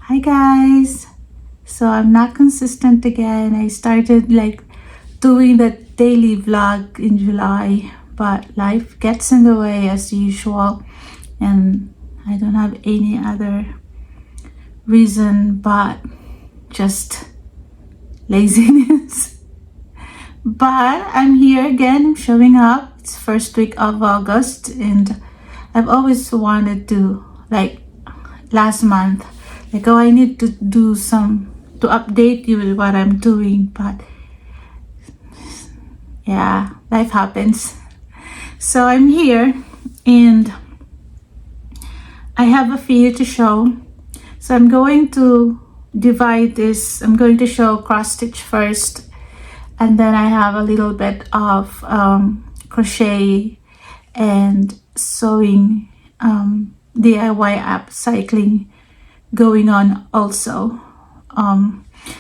Hi guys. So I'm not consistent again. I started doing the daily vlog in July, but life gets in the way as usual, and I don't have any other reason but just laziness. But I'm here again, showing up. It's first week of August, and I've always wanted to, last month, oh, I need to do to update you with what I'm doing, but yeah, life happens. So I'm here, and I have a few to show. So I'm going to divide this. I'm going to show cross stitch first, and then I have a little bit of crochet and sewing, DIY upcycling going on also.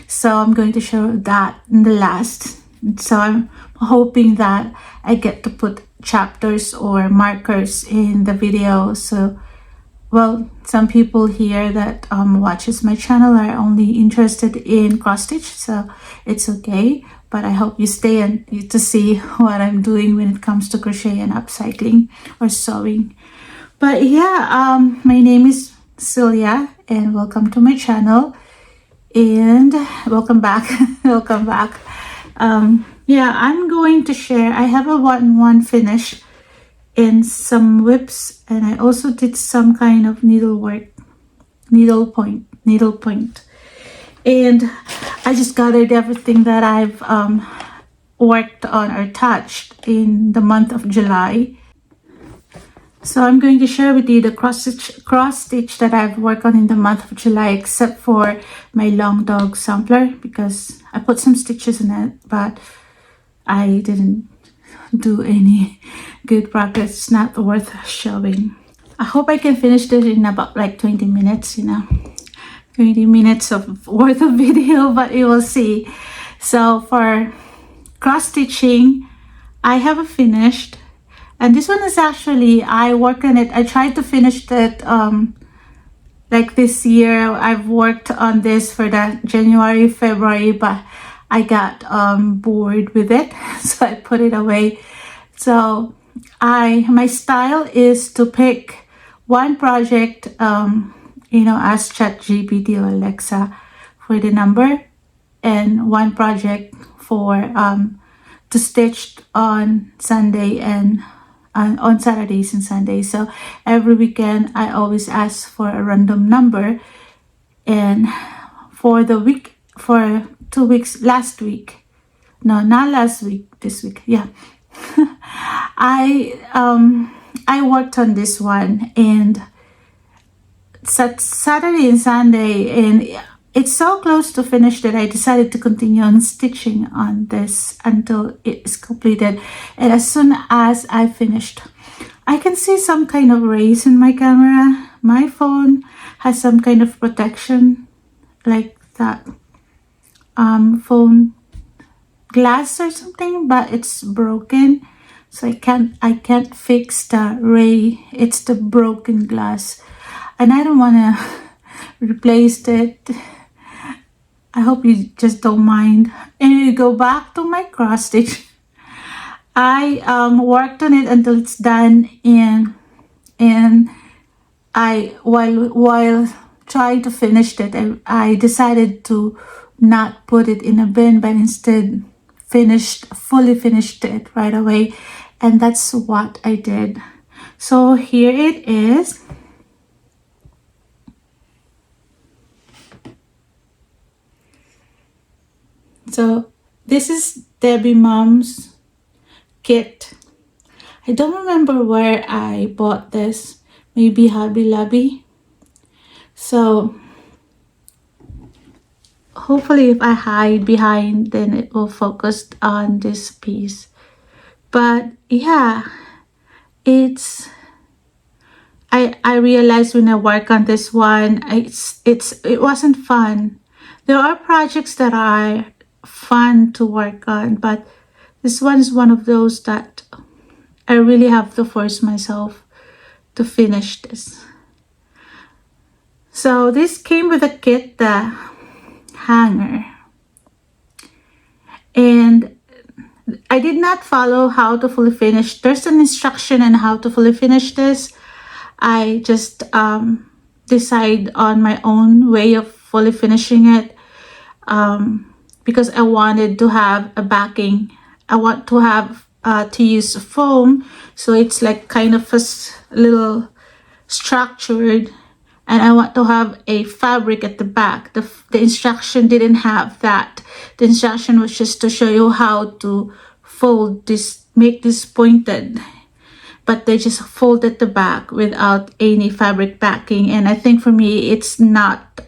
So I'm going to show that in the last. So I'm hoping that I get to put chapters or markers in the video. So, well, some people here that watches my channel are only interested in cross stitch, so it's okay. But I hope you stay and to see what I'm doing when it comes to crochet and upcycling or sewing. But yeah, my name is Celia, and welcome to my channel, and welcome back. Welcome back. Yeah, I'm going to share. I have a 1-in-1 finish and some whips, and I also did some kind of needlework, needlepoint, and I just gathered everything that I've worked on or touched in the month of July. So I'm going to share with you the cross stitch that I've worked on in the month of July, except for my long dog sampler, because I put some stitches in it, but I didn't do any good progress. It's not worth showing. I hope I can finish this in about 20 minutes, 20 minutes of worth of video, but you will see. So for cross stitching, I have a finished. And this one is actually, I work on it. I tried to finish it this year. I've worked on this for the January, February, but I got bored with it. So I put it away. So my style is to pick one project, ask ChatGPT or Alexa for the number, and one project for to stitch on Sunday and on Saturdays and Sundays. So every weekend I always ask for a random number, and for the week, for 2 weeks, last week, no, not last week, this week, yeah. I worked on this one, and Saturday and Sunday, and it's so close to finish that I decided to continue on stitching on this until it is completed. And as soon as I finished, I can see some kind of rays in my camera. My phone has some kind of protection, like that phone glass or something, but it's broken, so I can't fix the ray. It's the broken glass, and I don't want to replace it. I hope you just don't mind. Anyway, go back to my cross stitch. I worked on it until it's done, and I while trying to finish it, I decided to not put it in a bin, but instead fully finished it right away, and that's what I did. So here it is. So this is Debbie Mom's kit. I don't remember where I bought this. Maybe Hobby Lobby. So hopefully if I hide behind, then it will focus on this piece. But yeah, I realized when I work on this one, it wasn't fun. There are projects that are fun to work on, but this one is one of those that I really have to force myself to finish this. So this came with a kit, the hanger, and I did not follow how to fully finish. There's an instruction on how to fully finish this. I just decide on my own way of fully finishing it, because I wanted to have a backing. I want to have to use foam, so it's like kind of a little structured, and I want to have a fabric at the back. The instruction didn't have that. The instruction was just to show you how to fold this, make this pointed, but they just fold at the back without any fabric backing. And I think for me it's not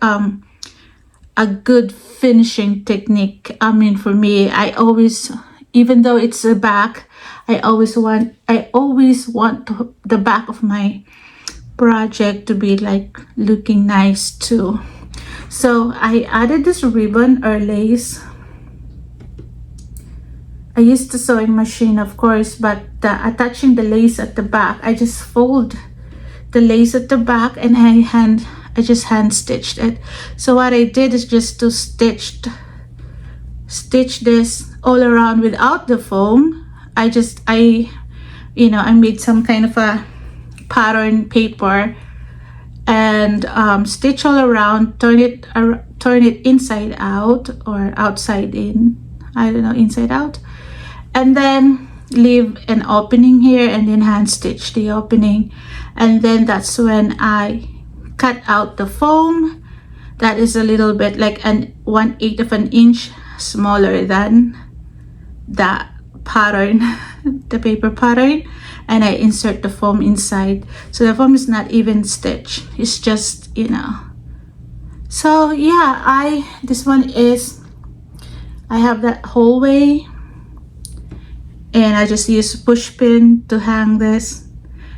a good finishing technique. I mean, for me, I always, even though it's a back, I always want the back of my project to be like looking nice too. So I added this ribbon or lace. I used the sewing machine, of course, but attaching the lace at the back, I just fold the lace at the back and I just hand stitched it. So what I did is just to stitch this all around without the foam. I made some kind of a pattern paper and stitch all around, turn it inside out or outside in, I don't know, inside out, and then leave an opening here and then hand stitch the opening. And then that's when I cut out the foam. That is a little bit like 1/8 of an inch smaller than that pattern, the paper pattern, and I insert the foam inside. So the foam is not even stitched, it's just, so yeah, this one is, I have that hallway, and I just use push pin to hang this.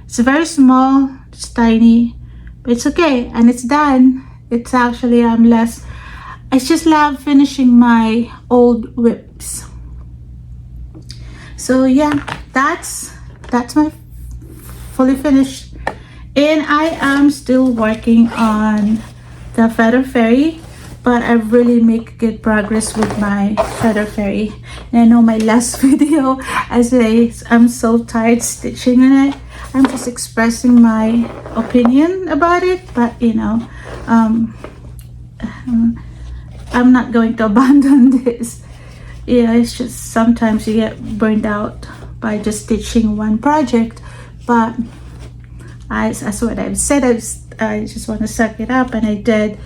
It's very small, it's tiny, but it's okay, and it's done. It's actually I just love finishing my old whips. So yeah, that's my fully finished, and I am still working on the feather fairy, but I've really made good progress with my feather fairy. And I know my last video, I say I'm so tired stitching on it. I'm just expressing my opinion about it, but I'm not going to abandon this. Yeah, it's just sometimes you get burned out by just stitching one project, but as what I've said, I just want to suck it up, and I did.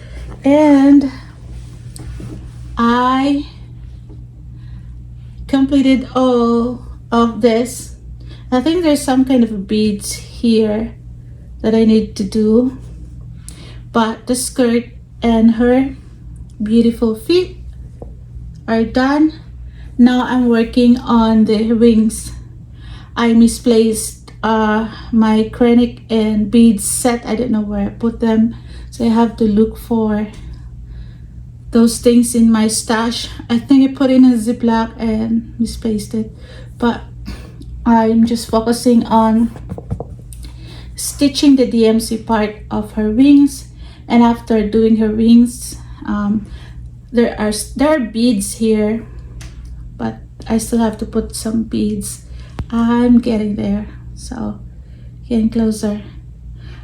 And I completed all of this. I think there's some kind of beads here that I need to do, but the skirt and her beautiful feet are done. Now I'm working on the wings. I misplaced my chronic and beads set. I don't know where I put them, so I have to look for those things in my stash. I think I put in a ziploc and misplaced it, but I'm just focusing on stitching the DMC part of her wings. And after doing her wings, there are beads here, but I still have to put some beads. I'm getting there, so getting closer.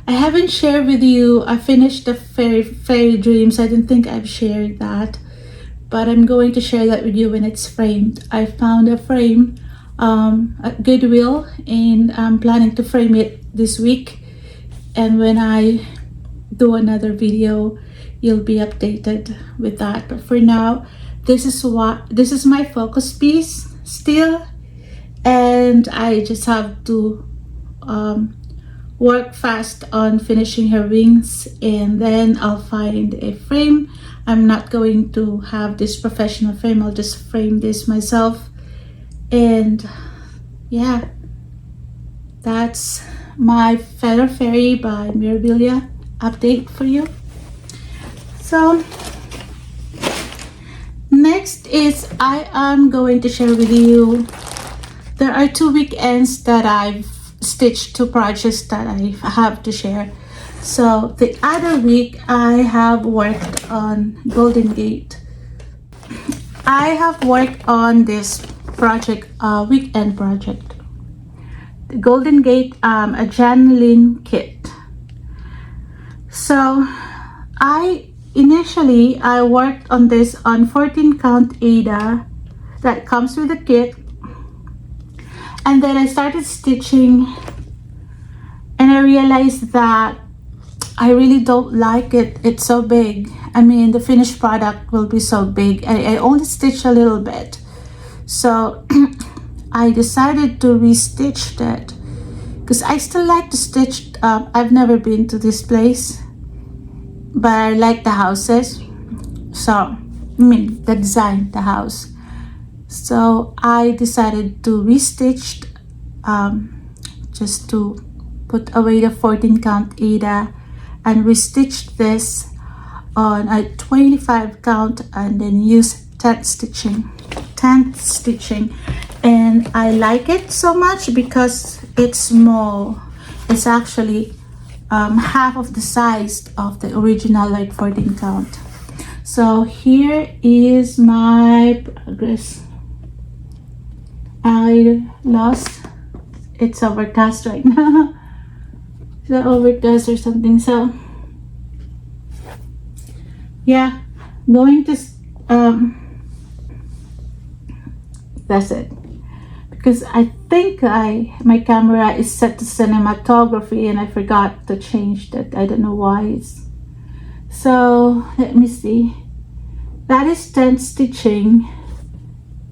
I haven't shared with you, I finished the fairy dreams. I didn't think I've shared that, but I'm going to share that with you when it's framed. I found a frame at Goodwill, and I'm planning to frame it this week, and when I do another video, you'll be updated with that. But for now, this is my focus piece still, and I just have to work fast on finishing her wings, and then I'll find a frame. I'm not going to have this professional frame, I'll just frame this myself. And yeah, that's my Feather Fairy by Mirabilia update for you. So next is I am going to share with you, there are 2 weekends that I've stitched 2 projects that I have to share. So the other week I have worked on Golden Gate. I have worked on this project, weekend project, the Golden Gate adrenaline kit. So I worked on this on 14 count Ada that comes with the kit, and then I started stitching and I realized that I really don't like it. It's so big. I mean, the finished product will be so big. I only stitched a little bit. So I decided to restitch that because I still like to stitch. I've never been to this place, but I like the houses. So, I mean, the design, the house. So I decided to restitch just to put away the 14 count Ada and restitch this on a 25 count and then use 10 stitching, and I like it so much because it's small. It's actually half of the size of the original like 14 count. So here is my progress. I lost, it's overcast right now. It's overcast or something. So yeah, going to that's it, because I think my camera is set to cinematography and I forgot to change that. I don't know why. So let me see, that is 10 stitching,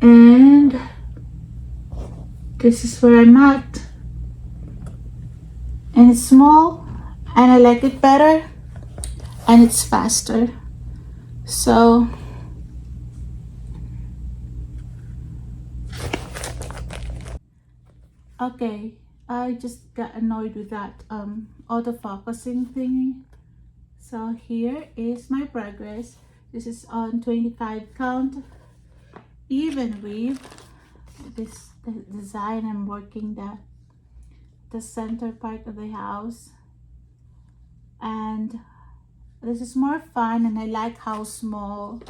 and this is where I'm at, and it's small and I like it better and it's faster. So okay, I just got annoyed with that autofocusing thingy. So here is my progress. This is on 25 count even weave. This the design, I'm working the center part of the house, and this is more fun, and I like how small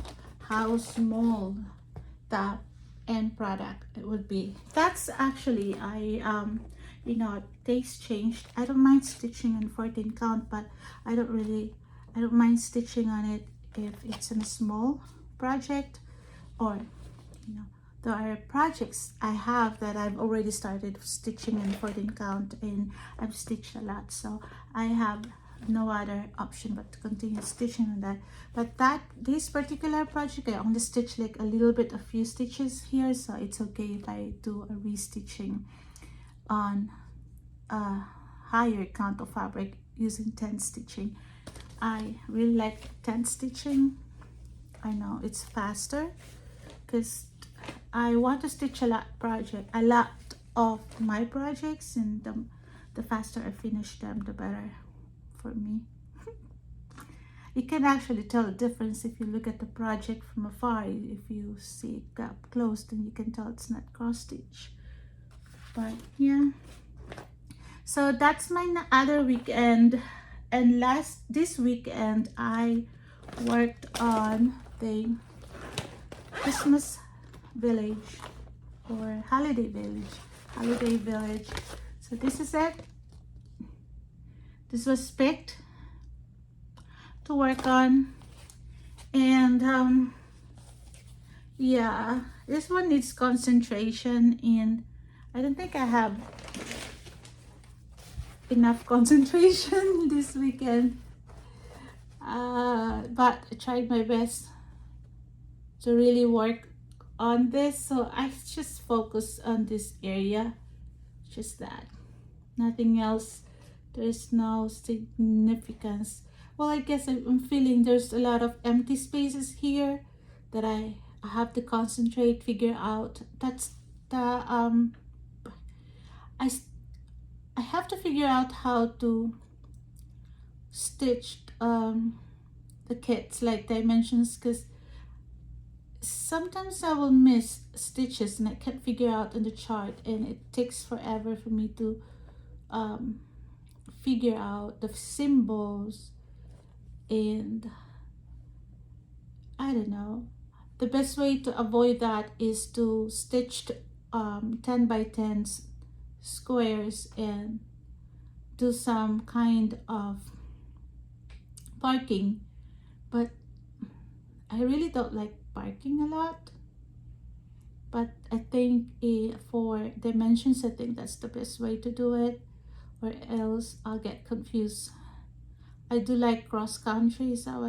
the end product it would be. That's actually, you know, taste changed. I don't mind stitching on 14 count, but I don't mind stitching on it if it's in a small project, or you know, there are projects I have that I've already started stitching in 14 count and I've stitched a lot, so I have no other option but to continue stitching on that. But this particular project, I only stitched like a little bit, a few stitches here, so it's okay if I do a restitching on a higher count of fabric using 10 stitching. I really like 10 stitching. I know it's faster because I want to stitch a lot of my projects, and the faster I finish them, the better for me. You can actually tell the difference if you look at the project from afar. If you see it up close, then you can tell it's not cross stitch. But yeah, so that's my other weekend, and this weekend I worked on the Christmas village or holiday village. So this is it. This was picked to work on, and yeah, this one needs concentration, and I don't think I have enough concentration this weekend, but I tried my best to really work on this. So I just focus on this area, just that, nothing else. There's no significance. Well, I guess I'm feeling there's a lot of empty spaces here that I have to concentrate, figure out. That's the I have to figure out how to stitch the kits, like dimensions, because sometimes I will miss stitches and I can't figure out in the chart, and it takes forever for me to figure out the symbols, and I don't know. The best way to avoid that is to stitch 10 by 10 squares and do some kind of barking, but I really don't like barking a lot. But I think for dimensions, I think that's the best way to do it, or else I'll get confused. I do like cross country, so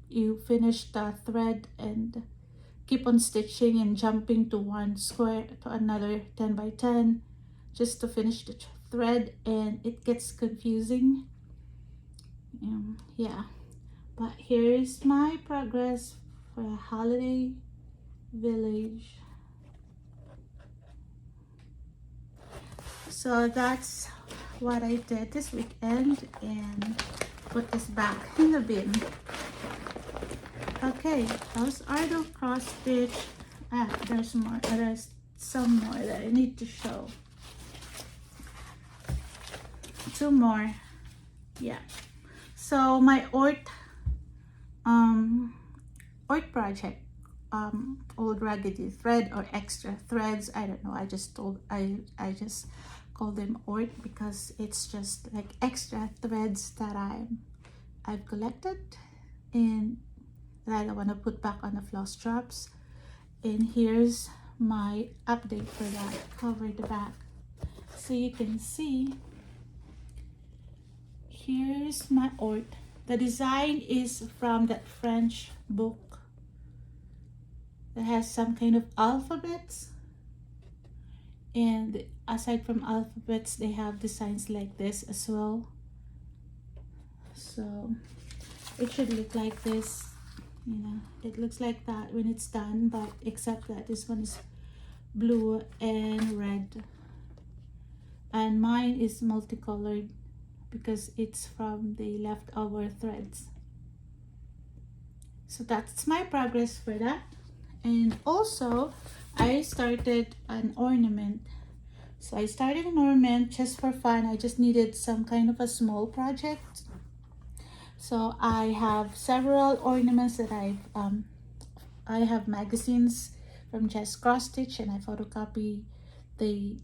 you finish the thread and keep on stitching and jumping to one square to another 10 by 10 just to finish the thread, and it gets confusing. Yeah, but here's my progress for a holiday village. So that's what I did this weekend, and put this back in the bin. Okay, those are the cross stitch. There's more. There's some more that I need to show. 2 more. Yeah. So my art project, old raggedy thread or extra threads, I don't know, I just call them art because it's just like extra threads that I've collected and that I want to put back on the floss drops. And here's my update for that. Cover the back so you can see. Here's my art. The design is from that French book that has some kind of alphabets, and aside from alphabets they have designs like this as well. So it should look like this, you know, it looks like that when it's done, but except that this one is blue and red, and mine is multicolored because it's from the leftover threads. So that's my progress for that. And also I started an ornament. So I started an ornament just for fun. I just needed some kind of a small project. So I have several ornaments that I have magazines from Just Cross Stitch, and I photocopy the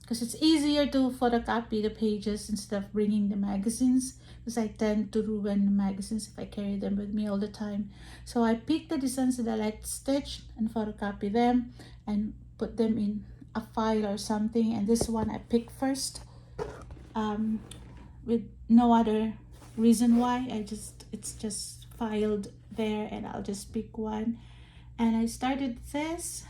because it's easier to photocopy the pages instead of bringing the magazines, because I tend to ruin the magazines if I carry them with me all the time. So I pick the designs that I like to stitch and photocopy them and put them in a file or something, and this one I picked first with no other reason why. It's just filed there, and I'll just pick one. And I started this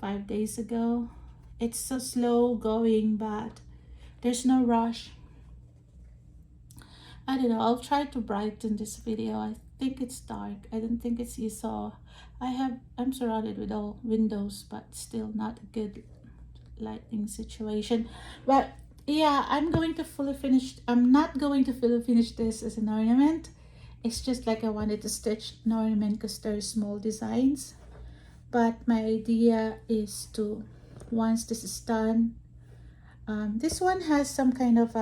5 days ago. It's so slow going, but there's no rush. I don't know, I'll try to brighten this video. I think it's dark. I don't think it's, you saw, I'm surrounded with all windows, but still not a good lighting situation. But yeah, I'm not going to fully finish this as an ornament. It's just like I wanted to stitch an ornament because they're small designs. But my idea is to, once this is done, this one has some kind of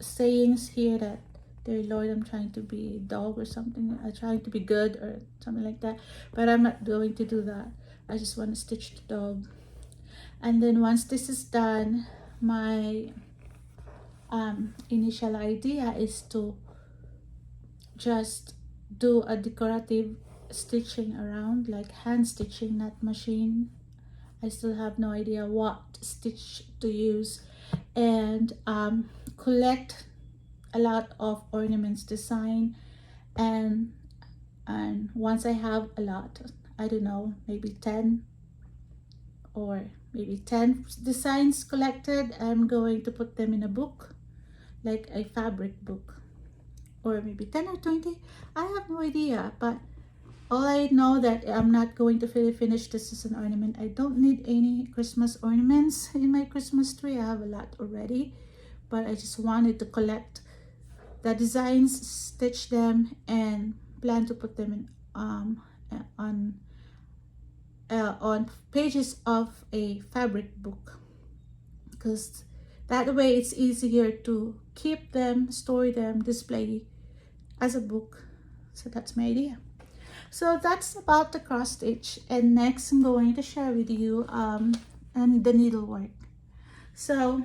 sayings here that, dear Lord, I'm trying to be a dog or something. I'm trying to be good or something like that. But I'm not going to do that. I just want to stitch the dog. And then once this is done, my initial idea is to just do a decorative stitching around, like hand stitching, not machine. I still have no idea what stitch to use, and collect a lot of ornaments design, and once I have a lot, I don't know, maybe 10 or maybe 10 designs collected, I'm going to put them in a book, like a fabric book, or maybe 10 or 20. I have no idea, but all I know that I'm not going to finish this as an ornament. I don't need any Christmas ornaments in my Christmas tree. I have a lot already, but I just wanted to collect the designs, stitch them, and plan to put them in on pages of a fabric book, because That way it's easier to keep them, store them, display as a book. So that's my idea. So that's about the cross stitch, and next I'm going to share with you and the needlework. So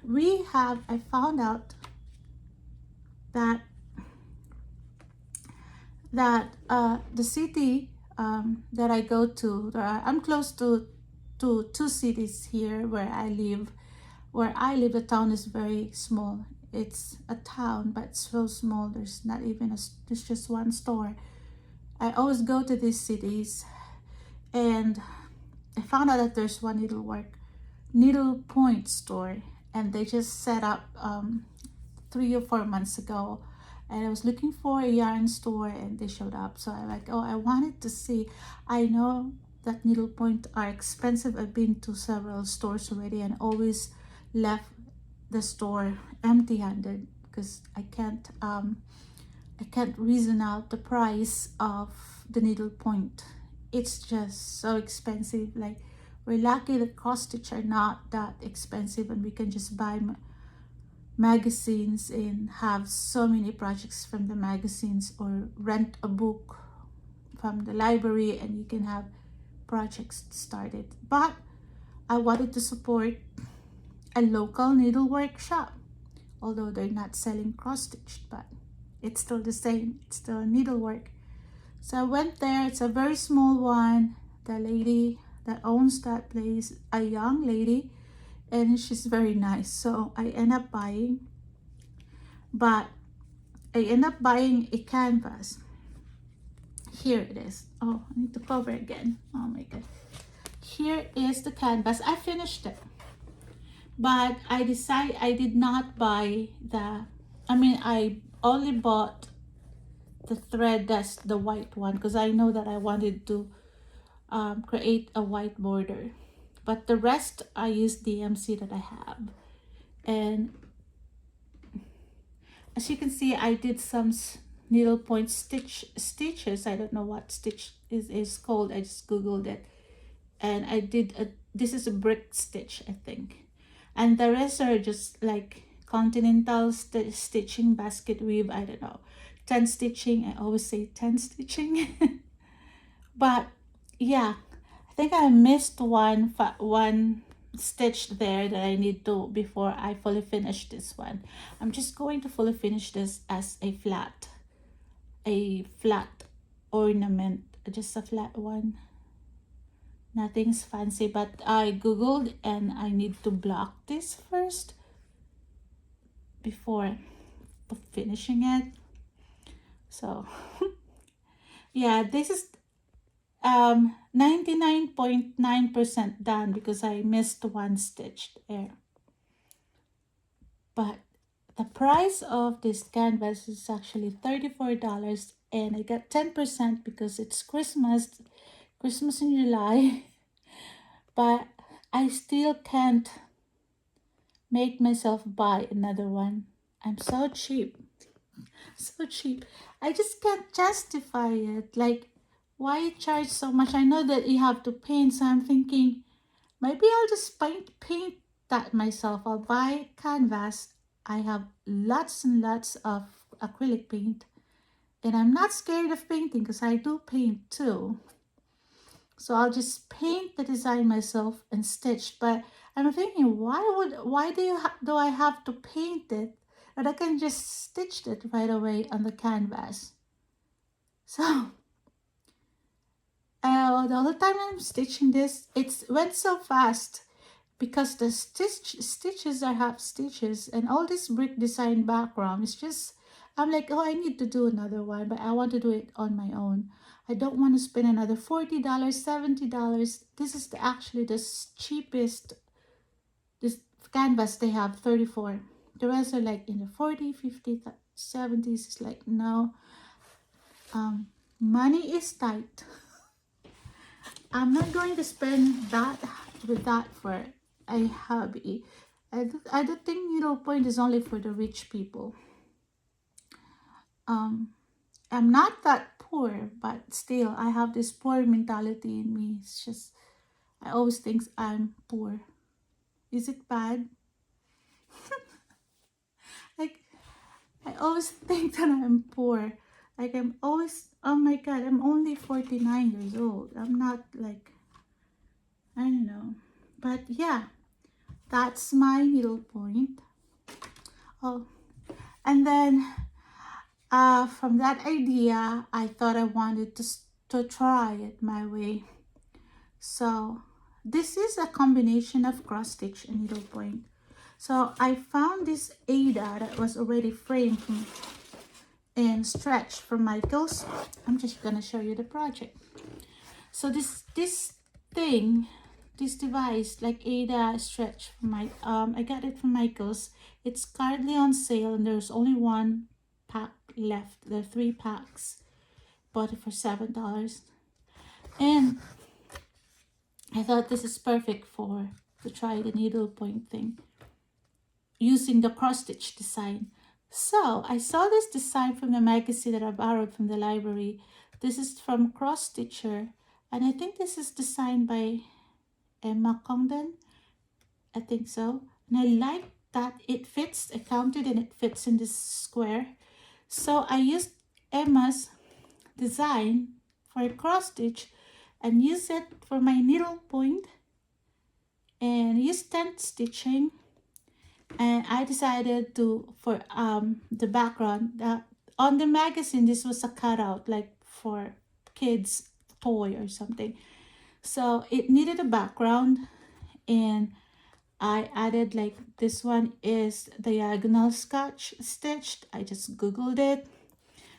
I found out that the city that I go to, I'm close to two cities here where I live. Where I live, the town is very small. It's a town, but it's so small. There's not even there's just one store. I always go to these cities, and I found out that there's one needlepoint store, and they just set up 3 or 4 months ago, and I was looking for a yarn store, and they showed up. So I'm like, oh, I wanted to see. I know that needlepoint are expensive. I've been to several stores already and always left the store empty-handed because I can't reason out the price of the needlepoint. It's just so expensive. Like, we're lucky the cross stitch are not that expensive, and we can just buy magazines and have so many projects from the magazines, or rent a book from the library and you can have projects started. But I wanted to support a local needlework shop, although they're not selling cross stitched, but it's still the same. It's still needlework. So I went there. It's a very small one. The lady that owns that place, a young lady, and she's very nice. So I end up buying, a canvas. Here it is. Oh, I need to cover again. Oh my god. Here is the canvas. I finished it, but I did not buy I only bought the thread, that's the white one, because I know that I wanted to create a white border. But the rest I used DMC that I have. And as you can see, I did some needlepoint stitches. I don't know what stitch is called. I just googled it, and I did this is a brick stitch, I think, and the rest are just like continental stitching, basket weave, I don't know, 10 stitching. I always say 10 stitching. But yeah, I think I missed one stitch there that I need to before I fully finish this one. I'm just going to fully finish this as a flat ornament, just a flat one. Nothing's fancy, but I googled and I need to block this first before finishing it. So yeah, this is 99.9% done because I missed one stitch there. But the price of this canvas is actually $34, and I got 10% because it's Christmas in July. But I still can't make myself buy another one. I'm so cheap. So cheap. I just can't justify it. Like, why charge so much? I know that you have to paint, so I'm thinking maybe I'll just paint that myself. I'll buy canvas. I have lots and lots of acrylic paint, and I'm not scared of painting because I do paint too. So I'll just paint the design myself and stitch. But I'm thinking, why do I have to paint it, and I can just stitch it right away on the canvas? So the whole time I'm stitching this, it went so fast because the stitches are half stitches, and all this brick design background is just, I'm like, oh, I need to do another one, but I want to do it on my own. I don't want to spend another $40, $70. This is actually the cheapest this canvas they have, 34. The rest are like in the 40, 50, 70s. It's like, no, money is tight. I'm not going to spend that for a hobby. I don't think needlepoint is only for the rich people. I'm not that poor, but still I have this poor mentality in me. It's just, I always think I'm poor. Is it bad? Like, I always think that I'm poor. Like, I'm always, oh my God, I'm only 49 years old. I'm not like, I don't know. But yeah, that's my needlepoint. Oh, and then from that idea, I thought I wanted to try it my way. So this is a combination of cross stitch and needlepoint. So I found this Ada that was already framed and stretched from Michaels. I'm just gonna show you the project. So this device, like Ada stretch from my I got it from Michaels. It's currently on sale and there's only one pack left. There are 3 packs. Bought it for $7. And I thought this is perfect to try the needlepoint thing using the cross stitch design. So I saw this design from the magazine that I borrowed from the library. This is from Cross Stitcher, and I think this is designed by Emma Congdon. I think so. And I like that it fits. I counted and it fits in this square. So I used Emma's design for a cross stitch and use it for my needlepoint and use tent stitching. And I decided to, for the background, on the magazine, this was a cutout like for kids toy or something. So it needed a background, and I added, like, this one is diagonal scotch stitched. I just googled it.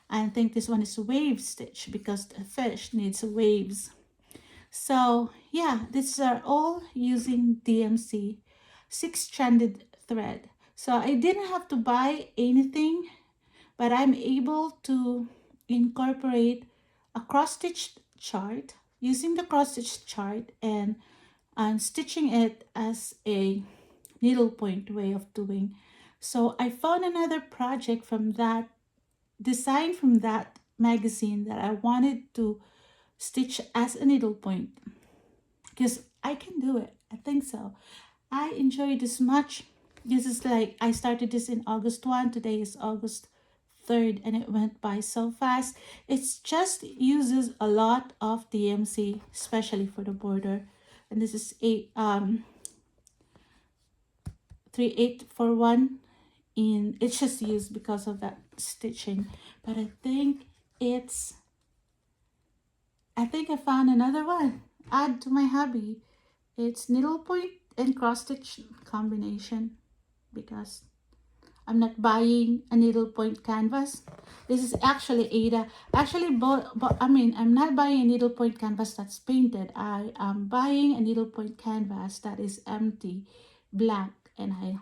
I think this one is wave stitch because the fish needs waves. So yeah, these are all using DMC 6-stranded thread. So I didn't have to buy anything, but I'm able to incorporate a cross stitch chart using the cross stitch chart and stitching it as a needlepoint way of doing. So I found another project from that design from that magazine that I wanted to stitch as a needlepoint because I can do it. I think so. I enjoy this much. This is like, I started this in August 1. Today is August 3rd and it went by so fast. It's just uses a lot of DMC, especially for the border. And this is 3841 in, it's just used because of that stitching. But I think I found another one. Add to my hobby. It's needlepoint and cross stitch combination because I'm not buying a needlepoint canvas. This is actually Ada. Actually, I'm not buying a needlepoint canvas that's painted. I am buying a needlepoint canvas that is empty, blank, and I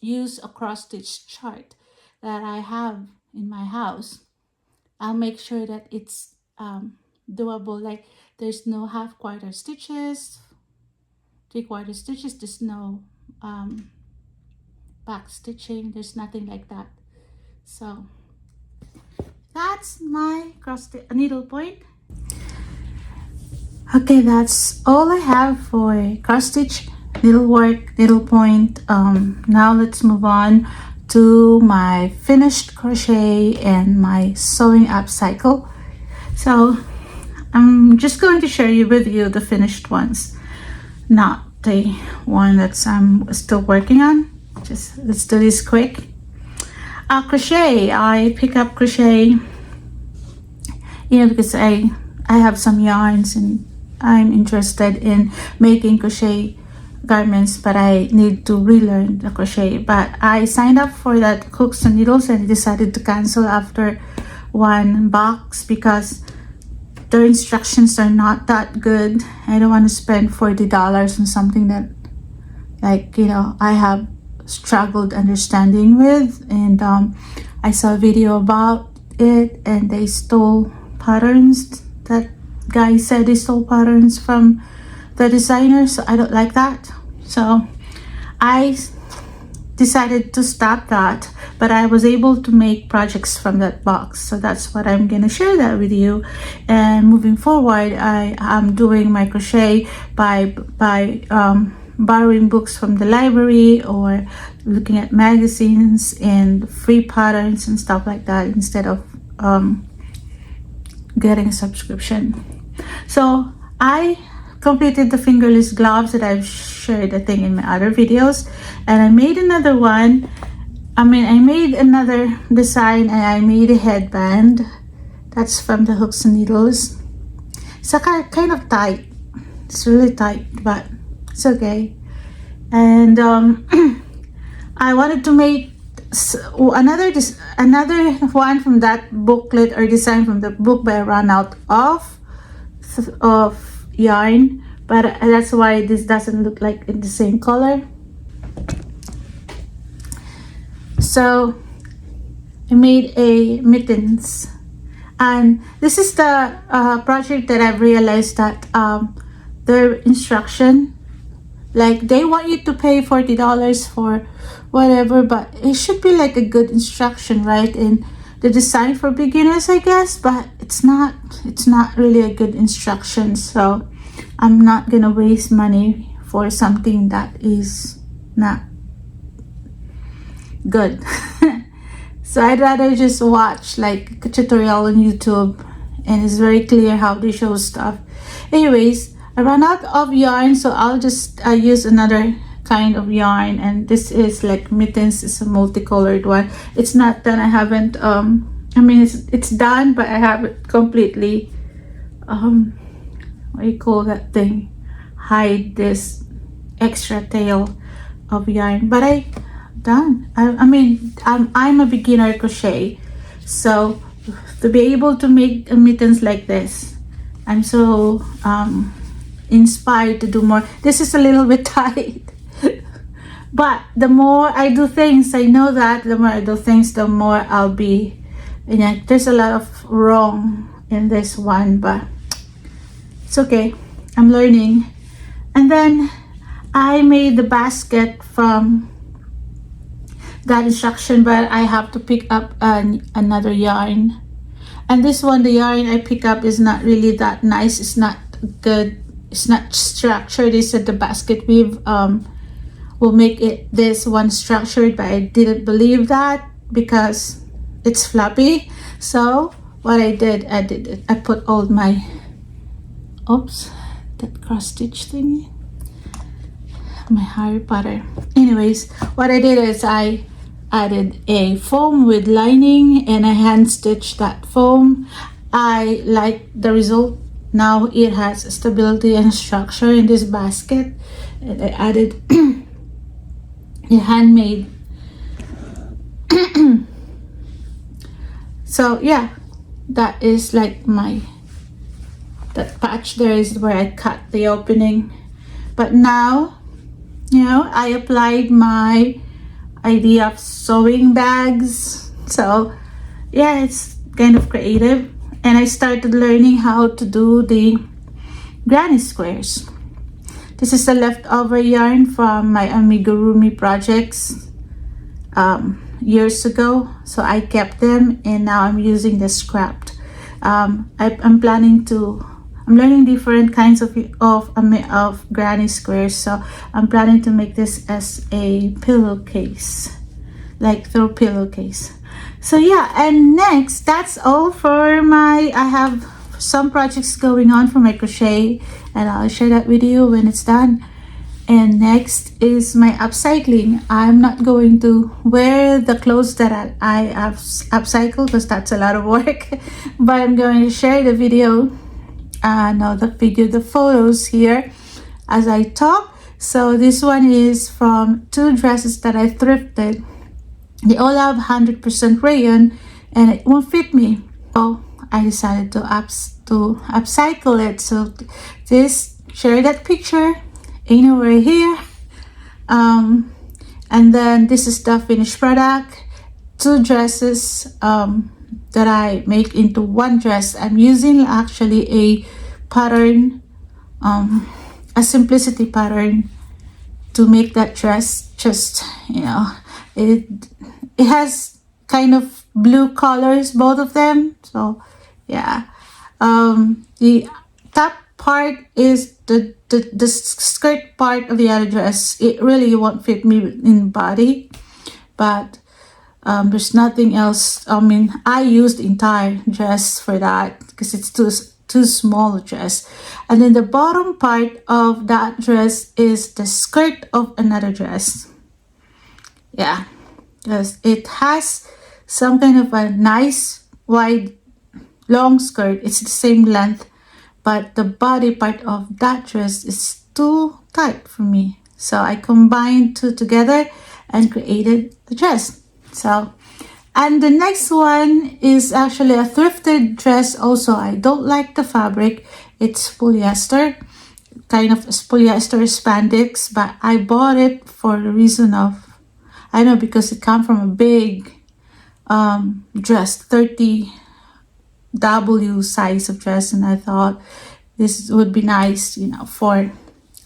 use a cross stitch chart that I have in my house. I'll make sure that it's doable. Like, there's no half-quarter stitches, 3/4 stitches. There's no back stitching. There's nothing like that. So that's my needlepoint. Okay, that's all I have for cross stitch, needlework, needlepoint. Now let's move on to my finished crochet and my sewing up cycle. So I'm just going to share with you the finished ones, not the one that I'm still working on. Just let's do this quick. Crochet, I pick up crochet, because I have some yarns and I'm interested in making crochet garments, but I need to relearn the crochet. But I signed up for that hooks and needles and decided to cancel after one box because their instructions are not that good. I don't want to spend $40 on something that, like, I have struggled understanding with. And I saw a video about it and they stole patterns. That guy said they stole patterns from the designer, so I don't like that. So I decided to stop that, but I was able to make projects from that box. So that's what I'm gonna share that with you. And moving forward, I am doing my crochet by borrowing books from the library or looking at magazines and free patterns and stuff like that instead of getting a subscription. So I completed the fingerless gloves that I've shared, I think, in my other videos, and I made another one. I made another design, and I made a headband. That's from the hooks and needles. It's kind of tight. It's really tight, but it's okay. And I wanted to make another one from that booklet or design from the book, but I ran out of yarn. But that's why this doesn't look like in the same color. So I made a mittens, and this is the project that I've realized that their instruction, like they want you to pay $40 for whatever, but it should be like a good instruction, right? And the design for beginners, I guess, but it's not really a good instruction. So I'm not gonna waste money for something that is not good. So I'd rather just watch like a tutorial on YouTube, and it's very clear how they show stuff. Anyways, I ran out of yarn, so I'll just use another kind of yarn, and this is like mittens. It's a multicolored one. It's not done. I haven't it's done, but I haven't completely what do you call that thing, hide this extra tail of yarn. But I'm a beginner crochet, so to be able to make mittens like this, I'm so inspired to do more. This is a little bit tight, but the more I do things, I know that the more I do things, the more I'll be, there's a lot of wrong in this one, but it's okay, I'm learning. And then I made the basket from that instruction, but I have to pick up another yarn, and this one, the yarn I pick up is not really that nice. It's not good, it's not structured. They said the basket weave will make it this one structured, but I didn't believe that because it's floppy. So what I did, I put all my that cross stitch thingy, my Harry Potter. Anyways, what I did is I added a foam with lining, and I hand stitched that foam. I like the result. Now it has stability and structure in this basket, and I added a handmade. So yeah, that is like that patch there is where I cut the opening. But now, I applied my idea of sewing bags. So yeah, it's kind of creative, and I started learning how to do the granny squares. This is the leftover yarn from my amigurumi projects years ago, so I kept them, and now I'm using the scrapped. I'm learning different kinds of granny squares, so I'm planning to make this as a pillowcase, like throw pillowcase. So yeah, and next, that's all for I have some projects going on for my crochet, and I'll share that with you when it's done. And next is my upcycling. I'm not going to wear the clothes that I have upcycled because that's a lot of work, but I'm going to share the video, the photos here as I talk. So this one is from 2 dresses that I thrifted. They all have 100% rayon, and it won't fit me, so I decided to upcycle it. So this, share that picture anywhere here, and then this is the finished product. 2 dresses that I make into one dress. I'm using actually a pattern, a simplicity pattern to make that dress. Just it has kind of blue colors, both of them. So yeah, the top part is the skirt part of the other dress. It really won't fit me in body, but there's nothing else. I mean, I used the entire dress for that because it's too small a dress. And then the bottom part of that dress is the skirt of another dress. Yeah, because it has some kind of a nice wide long skirt. It's the same length, but the body part of that dress is too tight for me. So I combined two together and created the dress. So, and the next one is actually a thrifted dress also. I don't like the fabric. It's polyester, kind of polyester spandex, but I bought it for the reason of, I know, because it comes from a big dress, 30W size of dress, and I thought this would be nice, you know, for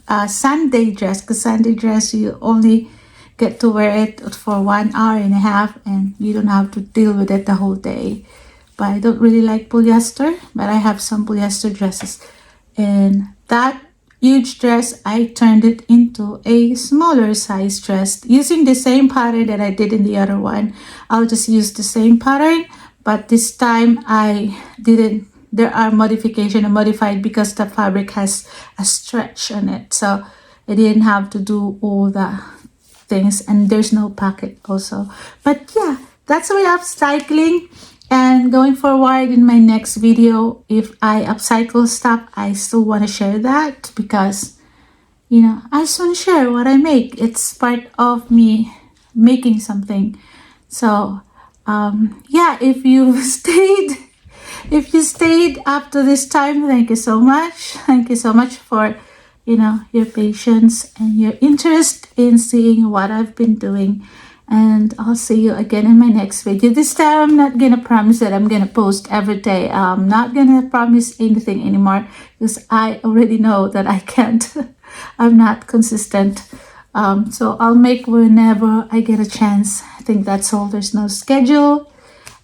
a Sunday dress, because Sunday dress you only get to wear it for 1.5 hours and you don't have to deal with it the whole day. But I don't really like polyester, but I have some polyester dresses, and that huge dress I turned it into a smaller size dress using the same pattern that I did in the other one. I'll just use the same pattern, but this time I didn't, there are modification and modified because the fabric has a stretch on it, so I didn't have to do all the things, and there's no pocket also. But yeah, that's the way of upcycling. And going forward in my next video, if I upcycle stuff, I still want to share that because, you know, I just want to share what I make. It's part of me making something. So yeah, if you stayed up to this time, thank you so much. Thank you so much for, you know, your patience and your interest in seeing what I've been doing. And I'll see you again in my next video. This time I'm not gonna promise that I'm gonna post every day. I'm not gonna promise anything anymore because I already know that I can't. I'm not consistent. So I'll make whenever I get a chance. I think that's all. There's no schedule.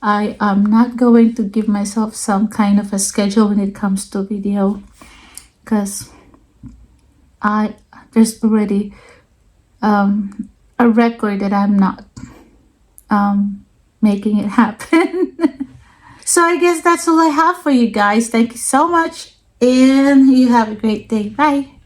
I am not going to give myself some kind of a schedule when it comes to video, because there's already a record that I'm not making it happen. So I guess that's all I have for you guys. Thank you so much, and you have a great day. Bye.